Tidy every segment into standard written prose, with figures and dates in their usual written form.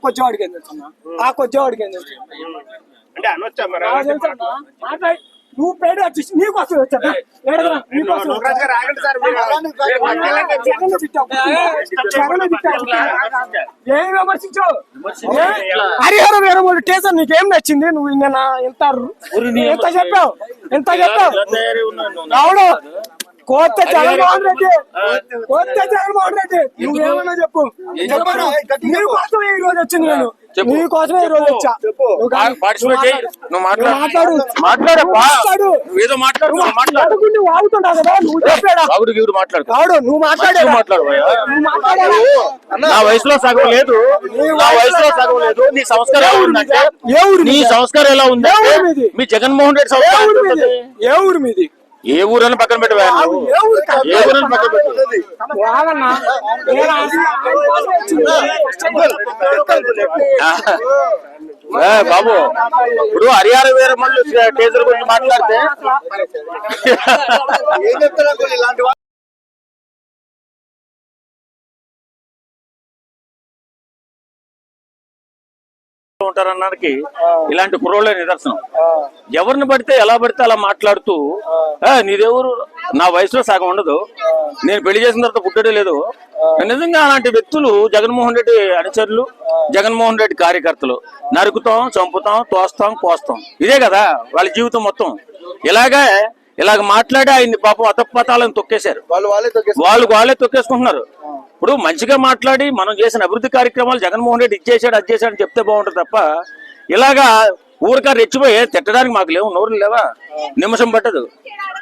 కొద్దివాడికి ఏం తెలుసన్నా కొద్దివాడికి ఏం తెలుసు అంటే అనొచ్చా మరి మాట్లాడి నువ్వు పేరు వచ్చేసి నీకోసం వచ్చా ఏం విమర్శించావు హరిహర వీరముడు టీచర్ నీకేం నచ్చింది నువ్వు ఎంత చెప్పావు అవును కొత్త జగన్మోహన్ రెడ్డి నువ్వేమన్నా చెప్పు నీకోసమే ఈ రోజు వచ్చింది నేను నీకోసమే ఈ రోజు వచ్చా నువ్వు ఆగుతున్నావు కదా నువ్వు చెప్పాడు నువ్వు మాట్లాడాడు నా వయసులో సగం లేదు నీ సంస్కారం ఉందంటే నీ సంస్కారం ఎలా ఉంది మీ జగన్మోహన్ రెడ్డి సంస్కారం ఏ ఊరు మీది ఏ ఊరని పక్కన పెట్టి బాబు ఇప్పుడు హరిహర వీరమల్లు టీచర్ గురించి మాట్లాడితే ఉంటారన్నానికి ఇలాంటి కుర్రోళ్ళే నిదర్శనం. ఎవరిని పడితే ఎలా పడితే అలా మాట్లాడుతూ నీదెవరు నా వయసులో సగం ఉండదు నేను పెళ్లి చేసిన తర్వాత పుట్టడే లేదు. నిజంగా అలాంటి వ్యక్తులు జగన్మోహన్ రెడ్డి అనుచరులు జగన్మోహన్ రెడ్డి కార్యకర్తలు నరుకుతాం చంపుతాం తోస్తాం కోస్తాం ఇదే కదా వాళ్ళ జీవితం మొత్తం. ఇలాగ మాట్లాడి ఆయన్ని పాపం అతపతాలను తొక్కేశారు వాళ్ళే తొక్కేసుకుంటున్నారు. ఇప్పుడు మంచిగా మాట్లాడి మనం చేసిన అభివృద్ధి కార్యక్రమాలు జగన్మోహన్ రెడ్డి ఇచ్చేసాడు అది చేశాడు చెప్తే బాగుంటుంది తప్ప ఇలాగా ఊరికా రెచ్చిపోయి తిట్టడానికి మాకు లేవు నోరు లేవా నిమిషం పట్టదు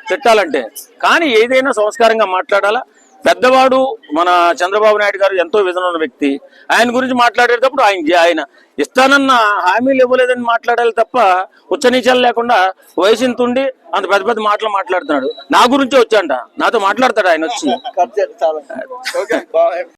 తిట్టాలంటే. కానీ ఏదైనా సంస్కారంగా మాట్లాడాలా. పెద్దవాడు మన చంద్రబాబు నాయుడు గారు ఎంతో విజన్ ఉన్న వ్యక్తి. ఆయన గురించి మాట్లాడేటప్పుడు ఆయన ఇస్తానన్న హామీలు ఇవ్వలేదని మాట్లాడాలి తప్ప ఉచ్చనీచాలు లేకుండా వయసుని తుండి అంత పెద్ద పెద్ద మాటలు మాట్లాడుతున్నాడు. నా గురించే వచ్చాంట నాతో మాట్లాడతాడు ఆయన వచ్చి.